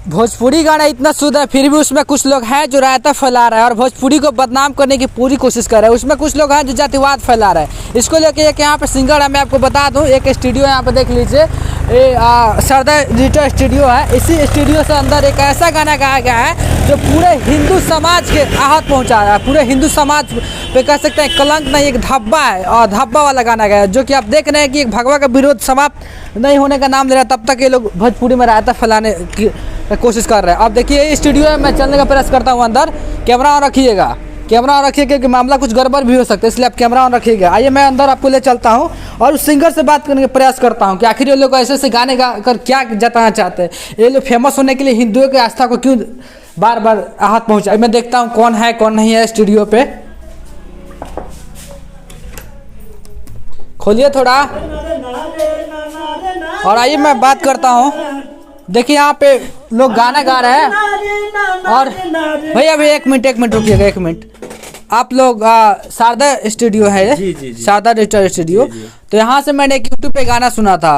भोजपुरी गाना इतना शुद्ध है, फिर भी उसमें कुछ लोग हैं जो रायता फैला रहा है और भोजपुरी को बदनाम करने की पूरी कोशिश कर रहे हैं। उसमें कुछ लोग हैं जो जातिवाद फैला रहे हैं। इसको लेके एक यहाँ पे सिंगर है, मैं आपको बता दूं, एक स्टूडियो यहाँ पे देख लीजिए, ये सरदार डिजिटल स्टूडियो है। इसी स्टूडियो से अंदर एक ऐसा गाना गाया गया है जो पूरे हिंदू समाज के आहत पहुँचा रहा है। पूरे हिंदू समाज पे कह सकते हैं कलंक नहीं, एक धब्बा है, और धब्बा वाला गाना गया है, जो कि आप देख रहे हैं कि एक भगवा का विरोध समाप्त नहीं होने का नाम ले रहा है, तब तक ये लोग भोजपुरी में रायता फैलाने की कोशिश कर रहे हैं। अब देखिए स्टूडियो में मैं चलने का प्रयास करता हूँ अंदर। कैमरा ऑन रखिएगा, कैमरा ऑन रखिए, क्योंकि मामला कुछ गड़बड़ भी हो सकता है, इसलिए आप कैमरा ऑन रखिएगा। आइए मैं अंदर आपको ले चलता हूँ और उस सिंगर से बात करने का प्रयास करता हूँ कि आखिर ये लोग ऐसे ऐसे गाने गा कर क्या जताना चाहते हैं। ये लोग फेमस होने के लिए हिंदुओं की आस्था को क्यों बार बार आहत पहुँचा। मैं देखता हूँ कौन है कौन नहीं है स्टूडियो पे। खोलिए थोड़ा और आइए मैं बात करता हूँ। देखिए यहाँ पे लोग गाना गा रहे हैं। और भैया भैया एक मिनट रुकिएगा, एक मिनट। आप लोग शारदा स्टूडियो है, शारदा डिजिटल स्टूडियो, तो यहाँ से मैंने एक यूट्यूब पे गाना सुना था,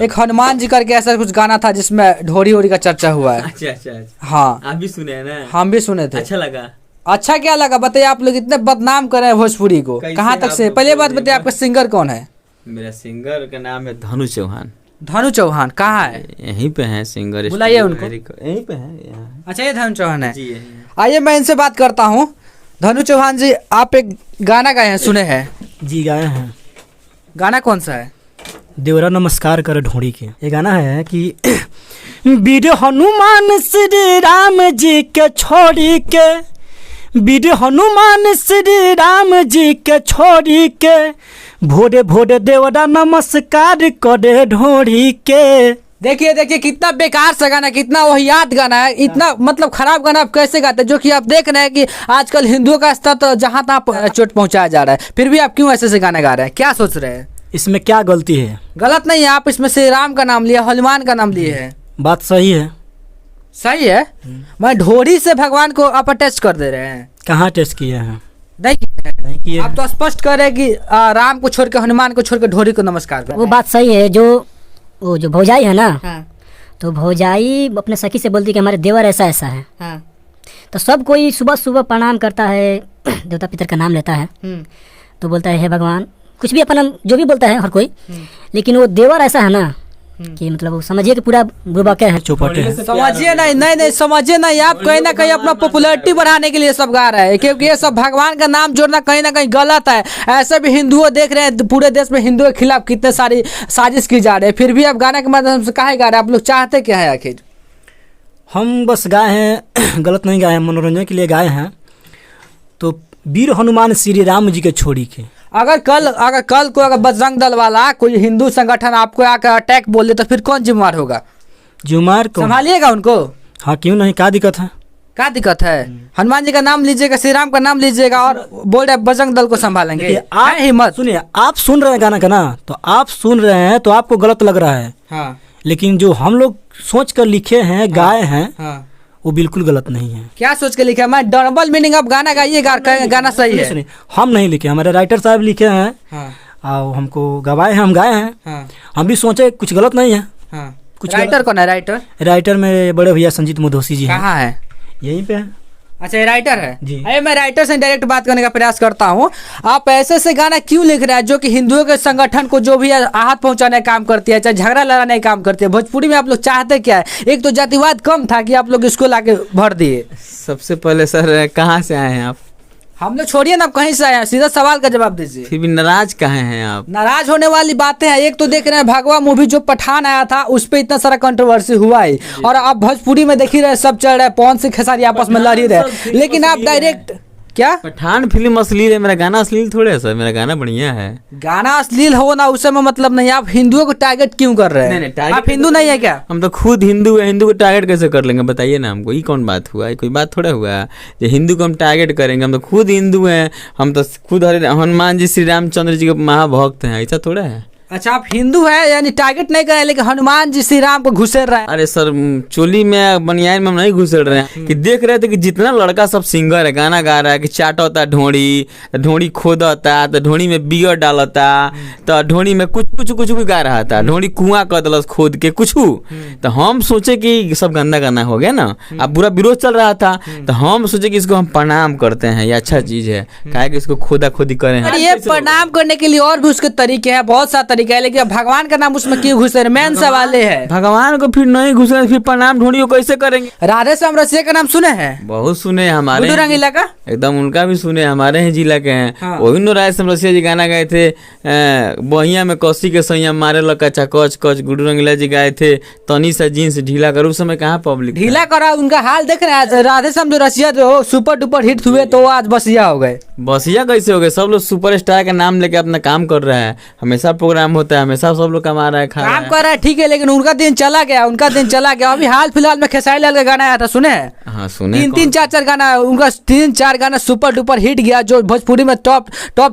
एक हनुमान जी करके ऐसा कुछ गाना था जिसमें ढोरी वोरी का चर्चा हुआ है। अच्छा। हाँ, आप भी सुने हैं ना? हम भी सुने थे। अच्छा लगा? अच्छा क्या लगा बताइए। आप लोग इतने बदनाम कर रहे हैं भोजपुरी को, कहाँ तक से? पहले बात बताइए, आपका सिंगर कौन है? मेरा सिंगर का नाम है धनु चौहान। धनु चौहान कहाँ है? यहीं पे हैं सिंगर, बुलाइए उनको। यहीं पे हैं। अच्छा, ये धनु चौहान है जी। आइए मैं इनसे बात करता हूँ। धनु चौहान जी, आप एक गाना गाए हैं, सुने हैं? जी गाए हैं। गाना कौन सा है? देवरा नमस्कार कर ढोड़ी के। ये गाना है कि वीर हनुमान श्री राम जी के छोड़ी के, वीर हनुमान श्री राम जी के छोड़ी के, भोरे भोरे देवरा नमस्कार करे ढोड़ी के। देखिए कितना बेकार सा गाना, कितना वहियात गाना है, इतना मतलब खराब गाना आप कैसे गाते हैं? जो कि आप देख रहे हैं कि आजकल हिंदुओं का स्तर तो जहाँ तहाँ चोट पहुँचाया जा रहा है, फिर भी आप क्यों ऐसे से गाना गा रहे हैं? क्या सोच रहे हैं? इसमें क्या गलती है? गलत नहीं है, आप इसमें श्री राम का नाम लिया, हनुमान का नाम लिए है। बात सही है। सही है। मैं ढोरी से भगवान को आप अटैच कर दे रहे हैं। कहाँ टेस्ट किए हैं? नहीं किए। आप तो स्पष्ट कर रहे हैं कि राम को छोड़ के, हनुमान को छोड़ के ढोरी को नमस्कार कर। वो बात सही है। वो जो भौजाई है ना, हाँ। तो भौजाई अपने सखी से बोलती कि हमारे देवर ऐसा ऐसा है, हाँ। तो सब कोई सुबह सुबह प्रणाम करता है, देवता पितर का नाम लेता है, तो बोलता है हे भगवान, कुछ भी अपना जो भी बोलता है हर कोई, लेकिन वो देवर ऐसा है ना कि मतलब वो समझिए कि पूरा बुरबके है, चौपटे है। समझिए नहीं समझिए नहीं। आप कहीं ना कहीं अपना पॉपुलैरिटी बढ़ाने के लिए सब गा रहे हैं, क्योंकि ये सब भगवान का नाम जोड़ना कहीं ना कहीं गलत है। ऐसे भी हिंदुओं देख रहे हैं पूरे देश में हिंदुओं के खिलाफ कितने सारी साजिश की जा रही है, फिर भी आप गाने के माध्यम से काहे गा रहे हैं? आप लोग चाहते क्या है आखिर? हम बस गाए हैं, गलत नहीं गाए हैं, मनोरंजन के लिए गाए हैं। तो वीर हनुमान श्री राम जी के छोड़ी के। अगर कल को अगर बजरंग दल वाला कोई हिंदू संगठन आपको आकर अटैक बोल दे तो फिर कौन जिम्मेवार होगा? जिम्मेवार कौन? संभालिएगा उनको। हाँ क्यों नहीं, क्या दिक्कत है? क्या दिक्कत है? हनुमान जी का नाम लीजिएगा, श्री राम का नाम लीजिएगा और बोल रहे बजरंग दल को संभालेंगे। आप हिम्मत सुनिए, आप सुन रहे हैं गाना का ना, तो आप सुन रहे हैं तो आपको गलत लग रहा है, हाँ। लेकिन जो हम लोग सोच कर लिखे हैं, हाँ। गाए हैं, हाँ। वो बिल्कुल गलत नहीं है। क्या सोच के लिखा? मैं डबल मीनिंग अब गाना गाइएगा, गाना सही है। हम नहीं लिखे, हमारे राइटर साहब लिखे हैं, हाँ। और हमको गवाए हैं, हम गाए हैं, हाँ। हम भी सोचे कुछ गलत नहीं है, हाँ। कुछ राइटर कौन है? राइटर मेरे बड़े भैया संजीत मोदोसी जी। कहाँ है? यहीं पे है। अच्छा, ये राइटर है जी। अरे मैं राइटर से डायरेक्ट बात करने का प्रयास करता हूँ। आप ऐसे से गाना क्यों लिख रहे हैं जो कि हिंदुओं के संगठन को जो भी आहत पहुंचाने का काम करती है, चाहे झगड़ा लड़ाने का काम करती है? भोजपुरी में आप लोग चाहते क्या है? एक तो जातिवाद कम था कि आप लोग इसको लाके भर दिए। सबसे पहले सर कहाँ से आए हैं आप? हम लोग छोड़िए ना, आप कहीं से आए हैं, सीधा सवाल का जवाब दीजिए। फिर भी नाराज कहाँ हैं आप? नाराज होने वाली बातें हैं। एक तो देख रहे हैं भगवा मूवी जो पठान आया था, उस पे इतना सारा कंट्रोवर्सी हुआ है, और आप भोजपुरी में देख ही रहे सब चल रहा है, पवन सिंह खेसारी आपस में लड़ ही रहे, लेकिन आप डायरेक्ट क्या? पठान फिल्म अश्लील है, मेरा गाना अश्लील थोड़े है सर, मेरा गाना बढ़िया है। गाना अश्लील हो ना, उससे में मतलब नहीं। आप हिंदुओं को टारगेट क्यों कर रहे हैं? आप हिंदू नहीं है क्या? हम तो खुद हिंदू है, हिंदू को टारगेट कैसे कर लेंगे बताइए ना हमको? ये कौन बात हुआ? कोई बात थोड़ा हुआ जो हिंदू को हम टारगेट करेंगे? हम तो खुद हिंदू हैं, हम तो खुद हनुमान जी श्री रामचंद्र जी के महाभक्त हैं, ऐसा थोड़ा है। अच्छा, आप हिंदू है यानी टारगेट नहीं कर रहे, लेकिन हनुमान जी श्री राम को घुसेड़ रहे हैं। अरे सर, चोली में बनियान में हम नहीं घुसेड़ रहे हैं कि देख रहे थे कि जितना लड़का सब सिंगर है, गाना गा रहा है कि चाटता ढोड़ी खोदता, तो ढोड़ी में बियर डालता, तो ढोड़ी में कुछ भी गा रहा था, ढोड़ी कुआं कर दिलस खोद के कुछ। तो हम सोचे कि सब गंदा गाना हो गया ना, अब बुरा विरोध चल रहा था, तो हम सोचे कि इसको हम प्रणाम करते हैं, ये अच्छा चीज है, काहे कि इसको खोदा खोदी करें। ये प्रणाम करने के लिए और भी उसके तरीके हैं, बहुत सारे तरीके हैं, लेकिन भगवान का नाम उसमें क्यों घुसे? मेन सवाल है, भगवान को फिर नहीं घुसे फिर प्रणाम ढूंढी को कैसे करेंगे? राधे श्याम रसिया का नाम सुने हैं? बहुत सुने, हमारे गुड्डू रंगीला का एकदम उनका भी सुने, हमारे ही जिला के हैं। हाँ। वही नो राधे श्याम रसिया जी गाना गाए थे, बहिया में कसी के सैया मारे लका कच कच। गुड्डू रंगीला जी गाए थे तनी सा जींस ढीला कर, उस समय कहाँ पब्लिक ढीला करा, उनका हाल देख रहे हैं। राधे श्याम जो रसिया जो सुपर डुपर हिट हुए तो आज बसिया हो गए। बसिया कैसे हो गए? सब लोग सुपरस्टार का नाम लेके अपना काम कर रहा है, हमेशा प्रोग्राम होता है, हमेशा सब लोग कमा रहा है, खा रहा काम है। कर रहा है ठीक है, लेकिन उनका दिन चला गया। अभी हाल फिलहाल में खेसारी लाल का गाना आया था, सुने हैं? हाँ सुने। तीन चार गाना, उनका 3-4 गाना सुपर डुपर हिट गया, जो भोजपुरी में टॉप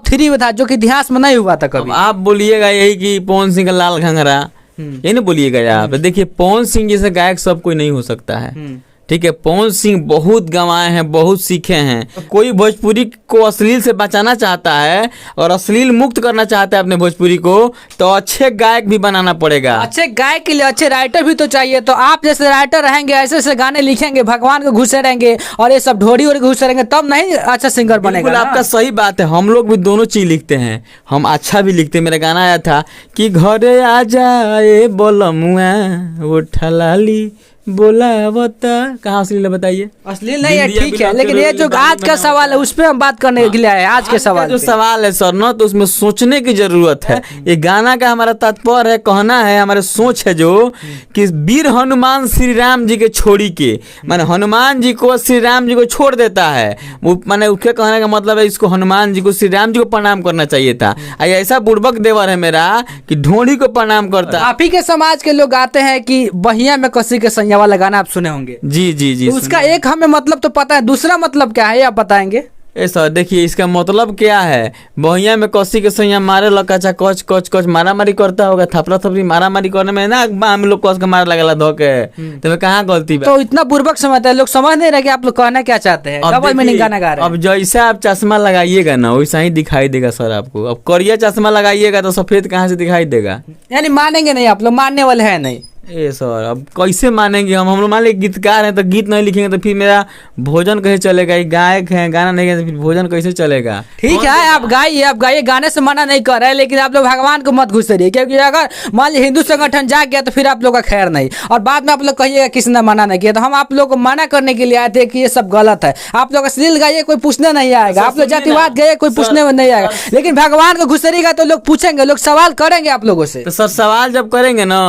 3 में था, जो कि इतिहास में नहीं हुआ था कभी। अब आप बोलिएगा यही कि पवन सिंह का लाल घंघरा, ये नहीं बोलिएगा आप। देखिए, पवन सिंह जैसे गायक सब कोई नहीं हो सकता है, ठीक है। पवन सिंह बहुत गंवाए हैं, बहुत सीखे हैं। कोई भोजपुरी को अश्लील से बचाना चाहता है और अश्लील मुक्त करना चाहता है अपने भोजपुरी को, तो अच्छे गायक भी बनाना पड़ेगा। अच्छे गायक के लिए अच्छे राइटर भी तो चाहिए। तो आप जैसे राइटर रहेंगे, ऐसे ऐसे गाने लिखेंगे, भगवान को घुसे रहेंगे और ये सब ढोड़ी और घुसे रहेंगे, तब नहीं अच्छा सिंगर बनेगा। बिल्कुल आपका सही बात है, हम लोग भी दोनों चीज लिखते हैं, हम अच्छा भी लिखते हैं। मेरा गाना आया था कि घरे आ जाए बोलमुआ वो ठलाली बोला बता, कहाँ अश्लील है बताइए? अश्लील नहीं है, ठीक है, लेकिन ये जो आज का सवाल है उस पे हम बात करने के लिए आए। आज के सवाल जो सवाल है सर ना, तो उसमें सोचने की जरूरत है। ये गाना का हमारा तात्पर्य है, कहना है, हमारे सोच है जो कि वीर हनुमान श्री राम जी के छोड़ी के, माने हनुमान जी को श्री राम जी को छोड़ देता है, वो माने उसके कहने का मतलब है इसको हनुमान जी को श्री राम जी को प्रणाम करना चाहिए था। ऐसा बुड़बक देवर है मेरा कि ढोड़ी को प्रणाम करता। आप ही के समाज के लोग आते हैं कि बहिया में कसी के सैया वाला गाना आप सुने होंगे। जी जी जी, तो उसका एक हमें मतलब तो पता है, दूसरा मतलब क्या है ये आप बताएंगे? सर देखिए, इसका मतलब क्या है, बहिया में कसी के सैया मारे लका कच कच कच, मारा मारी करता होगा, थपरा थपरी मारा मारी करने में ना हम लोग कस के मार लगेला धोके, तो मैं कहाँ गलती बा? तो इतना बुर्बक समझता है, लोग समझ नहीं रहे कि आप लोग कहना क्या चाहते हैं। डबल मीनिंग गाना गा रहे हैं। अब जैसे आप चश्मा लगाइएगा ना वैसा ही दिखाई देगा सर आपको। अब करिया चश्मा लगाइएगा तो सफेद कहाँ से दिखाई देगा? यानी मानेंगे नहीं आप लोग, मानने वाले हैं नहीं। ए सर, अब कैसे मानेंगे हम लोग? मान लीजिए गीतकार हैं तो गीत नहीं लिखेंगे तो फिर मेरा भोजन कैसे चलेगा? ये गायक हैं, गाना नहीं गाएंगे तो फिर भोजन कैसे चलेगा? ठीक है, आप गाइए, गाने से मना नहीं कर रहे हैं, लेकिन आप लोग भगवान को मत घुसेरिए, क्योंकि अगर मान लीजिए हिंदू संगठन जाग गया तो फिर आप लोग का खैर नहीं, और बाद में आप लोग कहिएगा किसी ने मना नहीं किया। तो हम आप लोग को मना करने के लिए आए थे कि ये सब गलत है। आप लोग अश्लील गाइए, कोई पूछने नहीं आएगा। आप लोग जातिवाद गाइए, कोई पूछने में नहीं आएगा। लेकिन भगवान को घुसेरिएगा तो लोग पूछेंगे, लोग सवाल करेंगे आप लोगों से। तो सर सवाल जब करेंगे ना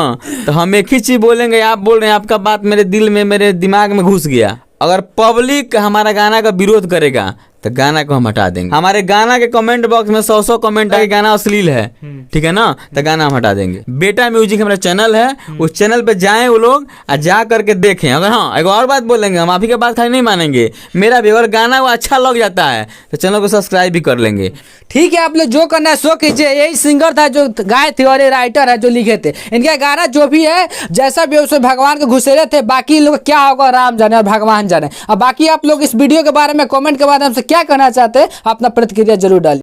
तो हम एक ही चीज बोलेंगे, आप बोल रहे हैं, आपका बात मेरे दिल में, मेरे दिमाग में घुस गया। अगर पब्लिक हमारा गाना का विरोध करेगा तो गाना को हम हटा देंगे। हमारे गाना के कमेंट बॉक्स में 100 कमेंट है गाना अश्लील है, ठीक है ना, तो गाना हम हटा देंगे। बेटा म्यूजिक हमारा चैनल है, उस चैनल पे जाएं वो लोग और जा करके देखें। अगर हाँ एक और बात बोलेंगे, हम आप ही के बात खाली नहीं मानेंगे, मेरा भी अगर गाना वो अच्छा लग जाता है तो चैनल को सब्सक्राइब भी कर लेंगे। ठीक है, आप लोग जो करना है सो कीजिए। यही सिंगर था जो गाए थे और ये राइटर है जो लिखे थे। इनका गाना जो भी है जैसा भी उसमें भगवान को घुसेरे थे, बाकी लोग क्या होगा राम जाने और भगवान जाने। अब बाकी आप लोग इस वीडियो के बारे में कमेंट के माध्यम से क्या कहना चाहते हैं, अपना प्रतिक्रिया जरूर डालिए।